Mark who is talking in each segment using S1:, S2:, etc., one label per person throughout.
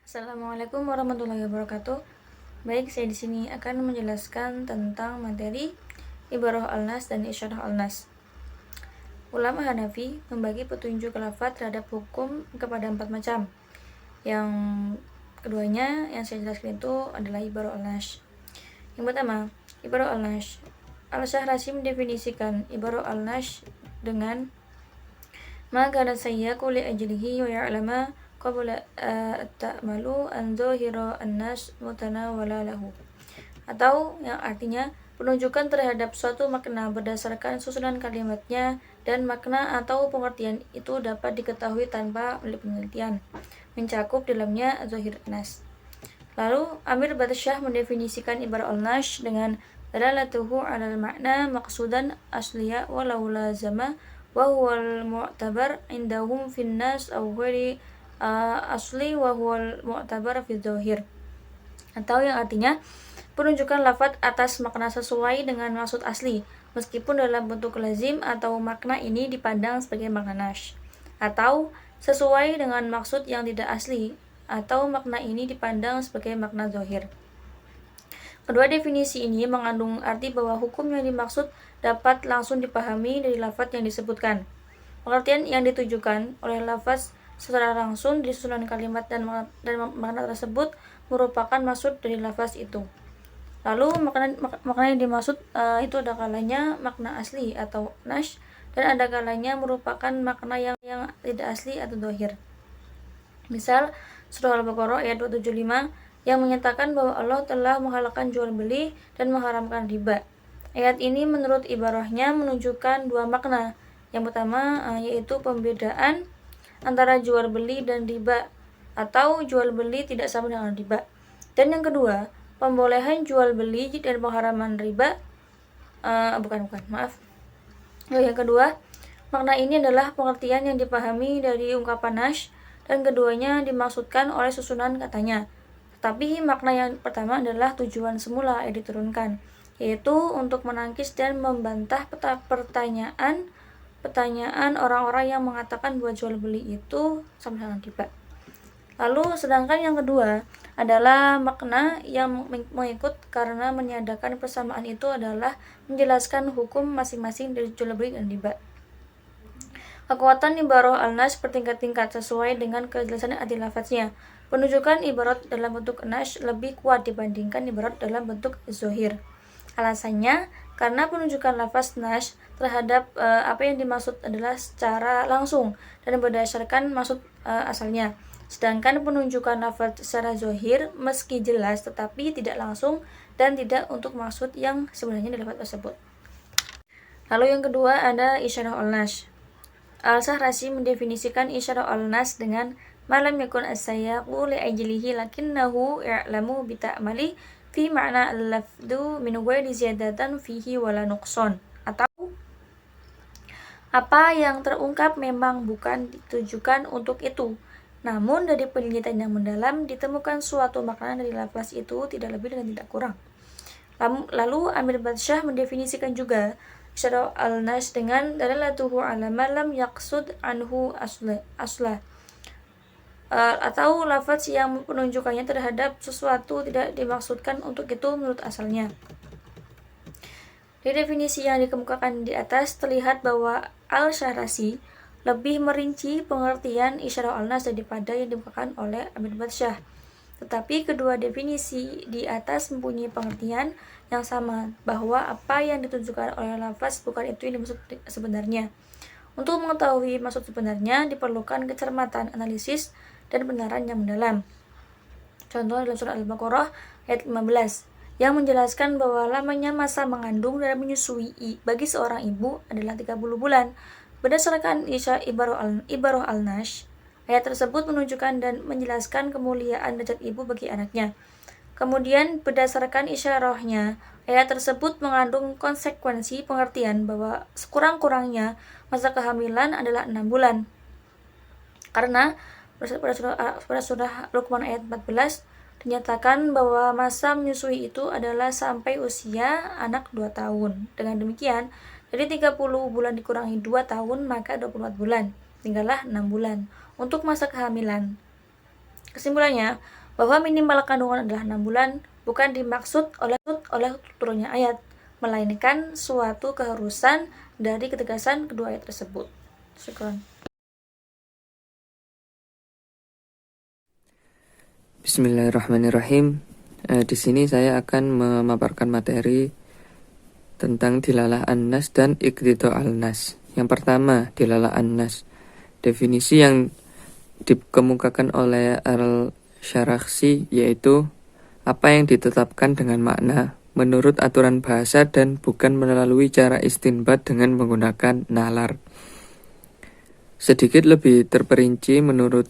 S1: Assalamualaikum warahmatullahi wabarakatuh. Baik, saya di sini akan menjelaskan tentang materi ibarah al-nas dan isyarah al-nas. Ulama Hanafi membagi petunjuk lafaz terhadap hukum kepada 4 macam. Yang keduanya yang saya jelaskan itu adalah ibarah al-nas. Yang pertama, ibarah al-nas. Al-Syahrasi mendefinisikan ibarah al-nas dengan maka saya li ajlihi wa ya'lama qabla ta'malu an zahira an-nas mutanawala lahu, atau yang artinya penunjukan terhadap suatu makna berdasarkan susunan kalimatnya dan makna atau pengertian itu dapat diketahui tanpa penelitian, mencakup dalamnya zahir nas. Lalu Amir Batsyah mendefinisikan ibarat al-nas dengan dalalatuhu 'alal makna maqsudan asliya walau lazama wa huwal mu'tabar indahum fin nas aw ghairi asli wa huwal mu'tabar fi dzahir, atau yang artinya penunjukan lafaz atas makna sesuai dengan maksud asli meskipun dalam bentuk lazim atau makna ini dipandang sebagai makna nas, atau sesuai dengan maksud yang tidak asli atau makna ini dipandang sebagai makna zahir. Kedua definisi ini mengandung arti bahwa hukum yang dimaksud dapat langsung dipahami dari lafaz yang disebutkan. Pengertian yang ditujukan oleh lafaz secara langsung di susunan kalimat dan makna tersebut merupakan maksud dari lafaz itu. Lalu makna yang dimaksud itu ada kalanya makna asli atau nas, dan ada kalanya merupakan makna yang tidak asli atau zahir. Misal surah Al-Baqarah ayat 275 yang menyatakan bahwa Allah telah menghalalkan jual beli dan mengharamkan riba. Ayat ini menurut ibarahnya menunjukkan dua makna. Yang pertama yaitu pembedaan antara jual beli dan riba, atau jual beli tidak sama dengan riba. Dan yang kedua, pembolehan jual beli dan pengharaman riba. Yang kedua, makna ini adalah pengertian yang dipahami dari ungkapan nas, dan keduanya dimaksudkan oleh susunan katanya. Tetapi makna yang pertama adalah tujuan semula yang diturunkan, yaitu untuk menangkis dan membantah pertanyaan orang-orang yang mengatakan bahwa jual beli itu sama dengan riba. Lalu sedangkan yang kedua adalah makna yang mengikut karena meniadakan persamaan itu adalah menjelaskan hukum masing-masing dari jual beli dan riba. Kekuatan ibarah al-nas bertingkat-tingkat sesuai dengan kejelasan arti lafaznya. Penunjukan ibarat dalam bentuk nas lebih kuat dibandingkan ibarat dalam bentuk zahir. Alasannya karena penunjukan lafaz nas terhadap apa yang dimaksud adalah secara langsung dan berdasarkan maksud asalnya. Sedangkan penunjukan lafaz secara zahir meski jelas tetapi tidak langsung dan tidak untuk maksud yang sebenarnya di lafaz tersebut. Lalu yang kedua ada isyarah al-nas. Al-Syahrasi mendefinisikan isyarah al-nas dengan malam yakun as-sayyaqu li ajlihi lakinnahu ya'lamu bi ta'mali fi ma'na al-lafdu min ghairi ziyadatan fihi wala nuqsan, atau apa yang terungkap memang bukan ditujukan untuk itu, namun dari penelitian yang mendalam ditemukan suatu makna dari lafaz itu tidak lebih dan tidak kurang. Lalu Amir Batsyah mendefinisikan juga isyarah al-nas dengan dalalatuhu ala malam yaqsud anhu aslah, atau lafaz yang penunjukannya terhadap sesuatu tidak dimaksudkan untuk itu menurut asalnya. Dari definisi yang dikemukakan di atas terlihat bahwa Al-Syahrasi lebih merinci pengertian isyarah al-nas daripada yang dikemukakan oleh Amir Batsyah. Tetapi kedua definisi di atas mempunyai pengertian yang sama, bahwa apa yang ditunjukkan oleh lafaz bukan itu yang dimaksud sebenarnya. Untuk mengetahui maksud sebenarnya diperlukan kecermatan analisis dan benaran yang mendalam. Contoh dalam surah Al-Baqarah ayat 15 yang menjelaskan bahwa lamanya masa mengandung dan menyusui bagi seorang ibu adalah 30 bulan. Berdasarkan ibarah al-nas, ayat tersebut menunjukkan dan menjelaskan kemuliaan derajat ibu bagi anaknya. Kemudian berdasarkan isyarahnya, ayat tersebut mengandung konsekuensi pengertian bahwa sekurang-kurangnya masa kehamilan adalah 6 bulan. Karena pada surah Luqman ayat 14 dinyatakan bahwa masa menyusui itu adalah sampai usia anak 2 tahun. Dengan demikian, dari 30 bulan dikurangi 2 tahun maka 24 bulan, tinggallah 6 bulan untuk masa kehamilan. Kesimpulannya, bahwa minimal kandungan adalah 6 bulan bukan dimaksud oleh turunnya ayat, melainkan suatu keharusan dari ketegasan kedua ayat tersebut. Syukran.
S2: Bismillahirrahmanirrahim. Di sini saya akan memaparkan materi tentang dilalah an-nas dan iqtida al-nas. Yang pertama, dilalah an-nas. Definisi yang dikemukakan oleh Al-Syarakhsi yaitu apa yang ditetapkan dengan makna menurut aturan bahasa dan bukan melalui cara istinbat dengan menggunakan nalar. Sedikit lebih terperinci menurut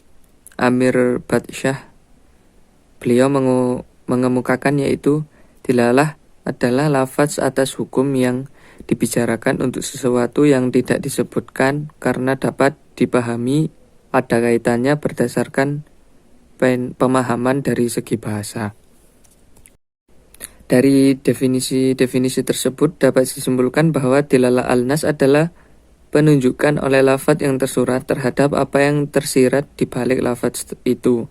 S2: Amir Badsyah, beliau mengemukakan yaitu dilalah adalah lafaz atas hukum yang dibicarakan untuk sesuatu yang tidak disebutkan karena dapat dipahami ada kaitannya berdasarkan pemahaman dari segi bahasa. Dari definisi tersebut dapat disimpulkan bahwa dilalah al-nas adalah penunjukan oleh lafaz yang tersurat terhadap apa yang tersirat di balik lafaz itu.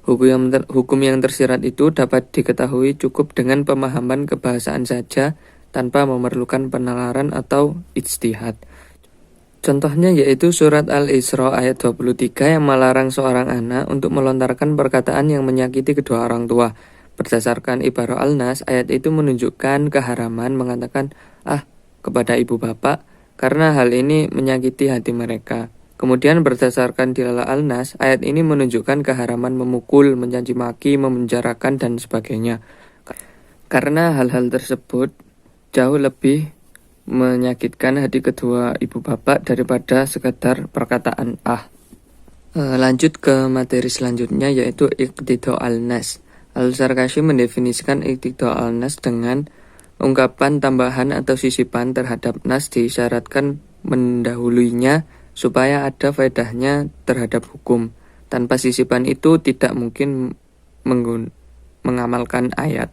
S2: Hukum yang tersirat itu dapat diketahui cukup dengan pemahaman kebahasaan saja tanpa memerlukan penalaran atau ijtihad. Contohnya yaitu surat Al-Isra ayat 23 yang melarang seorang anak untuk melontarkan perkataan yang menyakiti kedua orang tua. Berdasarkan ibarah al-nas, ayat itu menunjukkan keharaman mengatakan kepada ibu bapak karena hal ini menyakiti hati mereka. Kemudian berdasarkan dilalah al-nas, ayat ini menunjukkan keharaman memukul, mencaci maki, memenjarakan, dan sebagainya. Karena hal-hal tersebut jauh lebih menyakitkan hati kedua ibu bapak daripada sekedar perkataan Lanjut ke materi selanjutnya yaitu iqtida al-nas. Al-Syarakhsi mendefinisikan iqtida al-nas dengan ungkapan tambahan atau sisipan terhadap nas disyaratkan mendahuluinya supaya ada faedahnya terhadap hukum. Tanpa sisipan itu tidak mungkin mengamalkan ayat.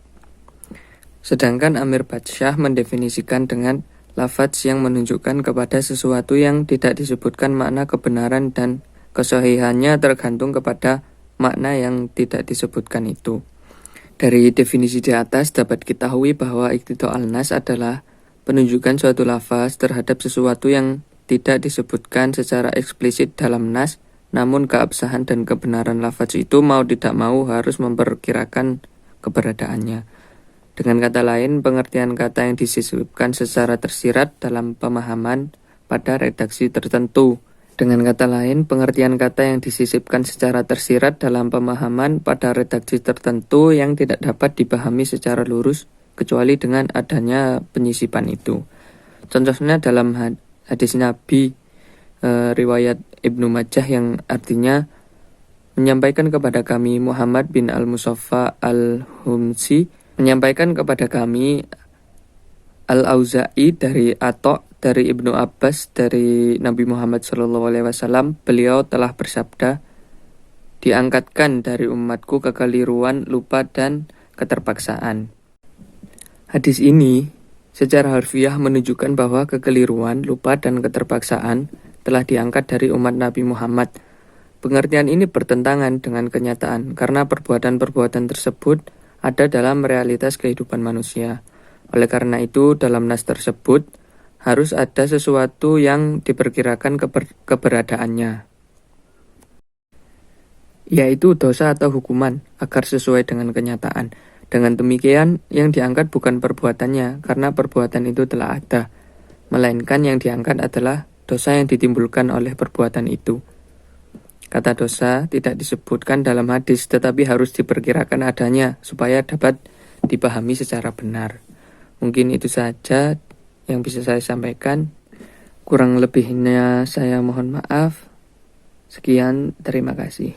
S2: Sedangkan Amir Badsyah mendefinisikan dengan lafaz yang menunjukkan kepada sesuatu yang tidak disebutkan makna kebenaran dan kesahihannya tergantung kepada makna yang tidak disebutkan itu. Dari definisi di atas dapat diketahui bahwa iqtida al-nas adalah penunjukan suatu lafaz terhadap sesuatu yang tidak disebutkan secara eksplisit dalam nas, namun keabsahan dan kebenaran lafaz itu mau tidak mau harus memperkirakan keberadaannya. Dengan kata lain, pengertian kata yang disisipkan secara tersirat dalam pemahaman pada redaksi tertentu. Dengan kata lain, pengertian kata yang disisipkan secara tersirat dalam pemahaman pada redaksi tertentu yang tidak dapat dipahami secara lurus kecuali dengan adanya penyisipan itu. Contohnya dalam hadis Nabi riwayat Ibnu Majah yang artinya menyampaikan kepada kami Muhammad bin Al-Musaffa Al-Humsi menyampaikan kepada kami Al-Auza'i dari Atta' dari Ibnu Abbas dari Nabi Muhammad SAW, beliau telah bersabda, diangkatkan dari umatku kekeliruan, lupa, dan keterpaksaan. Hadis ini secara harfiah menunjukkan bahwa kekeliruan, lupa, dan keterpaksaan telah diangkat dari umat Nabi Muhammad. Pengertian ini bertentangan dengan kenyataan karena perbuatan-perbuatan tersebut ada dalam realitas kehidupan manusia. Oleh karena itu, dalam nas tersebut harus ada sesuatu yang diperkirakan keberadaannya, yaitu dosa atau hukuman, agar sesuai dengan kenyataan. Dengan demikian, yang diangkat bukan perbuatannya, karena perbuatan itu telah ada, melainkan yang diangkat adalah dosa yang ditimbulkan oleh perbuatan itu. Kata dosa tidak disebutkan dalam hadis, tetapi harus diperkirakan adanya, supaya dapat dipahami secara benar. Mungkin itu saja yang bisa saya sampaikan. Kurang lebihnya saya mohon maaf. Sekian, terima kasih.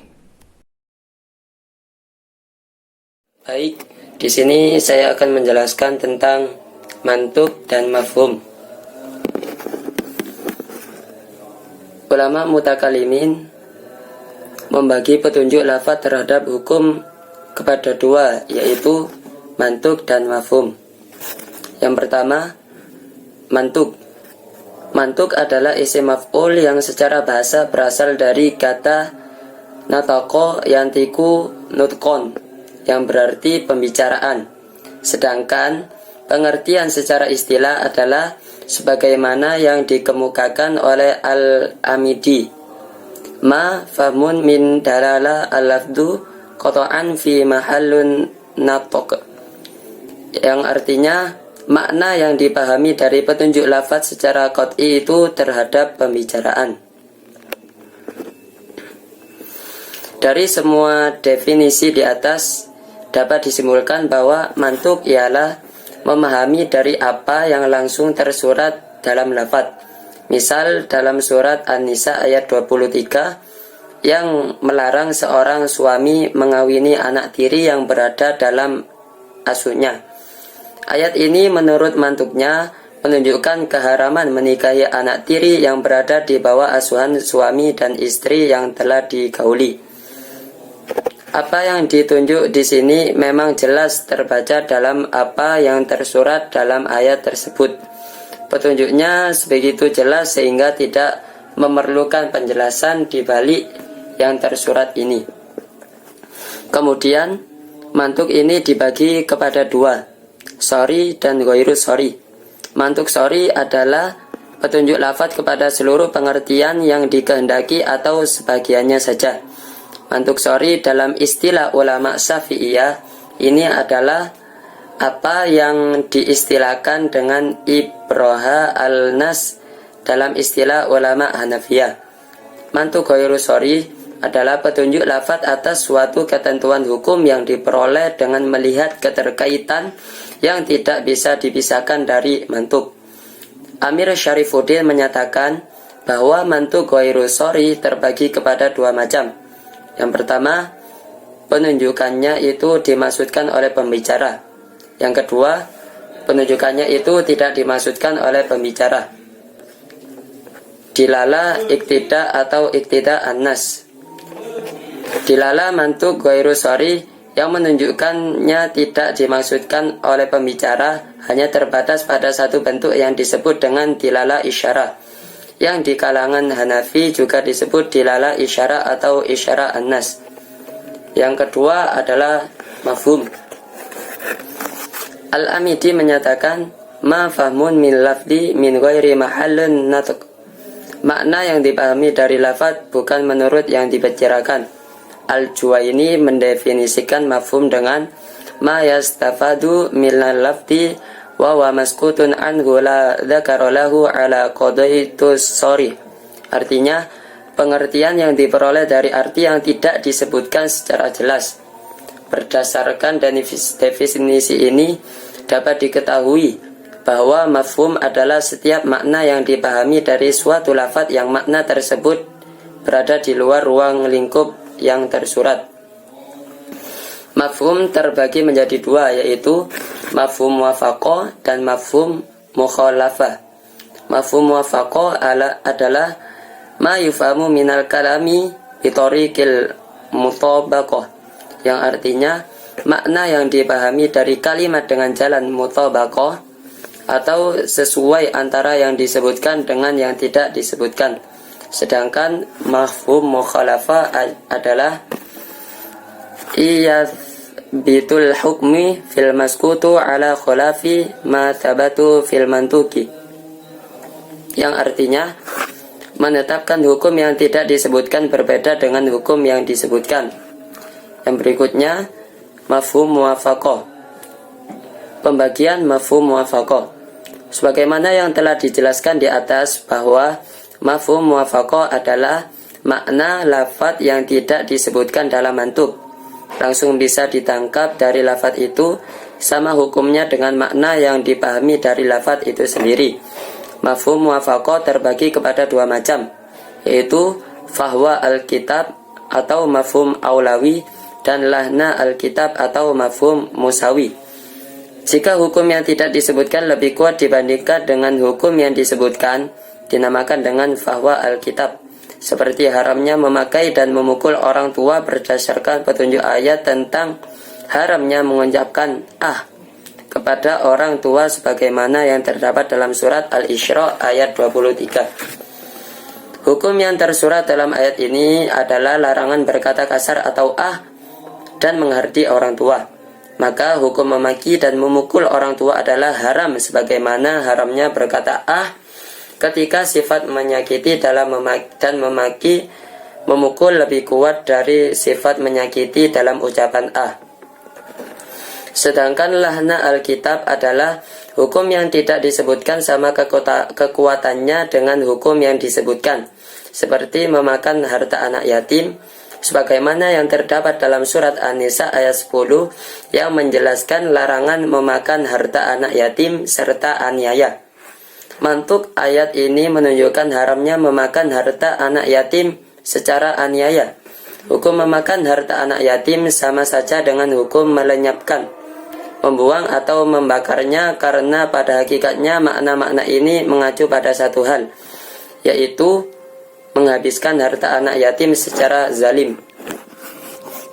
S3: Baik, di sini saya akan menjelaskan tentang mantuk dan mafhum. Ulama mutakalimin membagi petunjuk lafaz terhadap hukum kepada dua, yaitu mantuk dan mafhum. Yang pertama, mantuk. Mantuk adalah isim maf'ul yang secara bahasa berasal dari kata natoko yantiku nutkon, yang berarti pembicaraan. Sedangkan pengertian secara istilah adalah sebagaimana yang dikemukakan oleh Al-Amidi. Ma fahmun min dalala al-lafdu qata'an fi mahallun natok, yang artinya makna yang dipahami dari petunjuk lafaz secara qat'i itu terhadap pembicaraan. Dari semua definisi di atas dapat disimpulkan bahwa mantuk ialah memahami dari apa yang langsung tersurat dalam lafaz. Misal dalam surat An-Nisa ayat 23 yang melarang seorang suami mengawini anak tiri yang berada dalam asuhnya. Ayat ini menurut mantuknya menunjukkan keharaman menikahi anak tiri yang berada di bawah asuhan suami dan istri yang telah digauli. Apa yang ditunjuk di sini memang jelas terbaca dalam apa yang tersurat dalam ayat tersebut. Petunjuknya sebegitu jelas sehingga tidak memerlukan penjelasan di balik yang tersurat ini. Kemudian, mantuk ini dibagi kepada dua, sorry dan ghairu sorry. Mantuk sorry adalah petunjuk lafaz kepada seluruh pengertian yang dikehendaki atau sebagiannya saja. Mantuk sorry dalam istilah ulama Syafi'iyah ini adalah apa yang diistilahkan dengan ibroha al-nas dalam istilah ulama Hanafiyah. Mantuk ghairu sorry adalah petunjuk lafaz atas suatu ketentuan hukum yang diperoleh dengan melihat keterkaitan yang tidak bisa dipisahkan dari mantuk. Amir Syarifuddin menyatakan bahwa mantuk ghairu sorry terbagi kepada dua macam. Yang pertama, penunjukannya itu dimaksudkan oleh pembicara. Yang kedua, penunjukannya itu tidak dimaksudkan oleh pembicara. Dilala iktida atau iktida an-nas. Dilala mantuk ghairu sorry yang menunjukkannya tidak dimaksudkan oleh pembicara hanya terbatas pada satu bentuk yang disebut dengan dilala isyarah. Yang di kalangan Hanafi juga disebut dilala isyarah atau isyarah an-nas. Yang kedua adalah mafhum. Al-Amidi menyatakan ma fahmun min lafdi min ghairi mahallun natuk. Makna yang dipahami dari lafaz bukan menurut yang dibicarakan. Al-Juwaini mendefinisikan mafhum dengan ma yastafadu minal lafdi wa maskutun anhu la dzakara lahu ala qadaitus sorry. Artinya, pengertian yang diperoleh dari arti yang tidak disebutkan secara jelas. Berdasarkan definisi ini dapat diketahui bahwa mafhum adalah setiap makna yang dipahami dari suatu lafaz yang makna tersebut berada di luar ruang lingkup yang tersurat. Mafhum terbagi menjadi dua, yaitu mafhum muwafaqah dan mafhum mukhalafah. Mafhum muwafaqah adalah ma yufahamu minal kalami bitariqil mutabaqah, yang artinya makna yang dipahami dari kalimat dengan jalan mutabaqah atau sesuai antara yang disebutkan dengan yang tidak disebutkan. Sedangkan mafhum mukhalafah adalah bitul hukmi fil maskutu ala khulafi ma thabatu fil mantuki, yang artinya menetapkan hukum yang tidak disebutkan berbeda dengan hukum yang disebutkan. Yang berikutnya mafhum muwafaqah. Pembagian mafhum muwafaqah. Sebagaimana yang telah dijelaskan di atas bahwa mafhum muwafaqah adalah makna lafaz yang tidak disebutkan dalam mantuk, langsung bisa ditangkap dari lafaz itu, sama hukumnya dengan makna yang dipahami dari lafaz itu sendiri. Mafhum muwafaqah terbagi kepada dua macam, yaitu fahwa al-kitab atau mafhum aulawi dan lahna al-kitab atau mafhum musawi. Jika hukum yang tidak disebutkan lebih kuat dibandingkan dengan hukum yang disebutkan, dinamakan dengan fahwa al-kitab. Seperti haramnya memakai dan memukul orang tua berdasarkan petunjuk ayat tentang haramnya mengucapkan kepada orang tua sebagaimana yang terdapat dalam surat Al-Isra ayat 23. Hukum yang tersurat dalam ayat ini adalah larangan berkata kasar atau dan menghardi orang tua. Maka hukum memaki dan memukul orang tua adalah haram sebagaimana haramnya berkata ketika sifat menyakiti dalam memaki memukul lebih kuat dari sifat menyakiti dalam ucapan Sedangkan lahna Alkitab adalah hukum yang tidak disebutkan sama kekuatannya dengan hukum yang disebutkan, seperti memakan harta anak yatim, sebagaimana yang terdapat dalam surat An-Nisa ayat 10 yang menjelaskan larangan memakan harta anak yatim serta aniaya. Mantuk ayat ini menunjukkan haramnya memakan harta anak yatim secara aniaya. Hukum memakan harta anak yatim sama saja dengan hukum melenyapkan, membuang atau membakarnya, karena pada hakikatnya makna-makna ini mengacu pada satu hal, yaitu menghabiskan harta anak yatim secara zalim.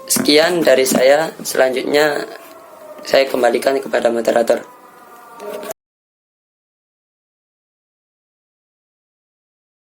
S3: Sekian dari saya. Selanjutnya saya kembalikan kepada moderator.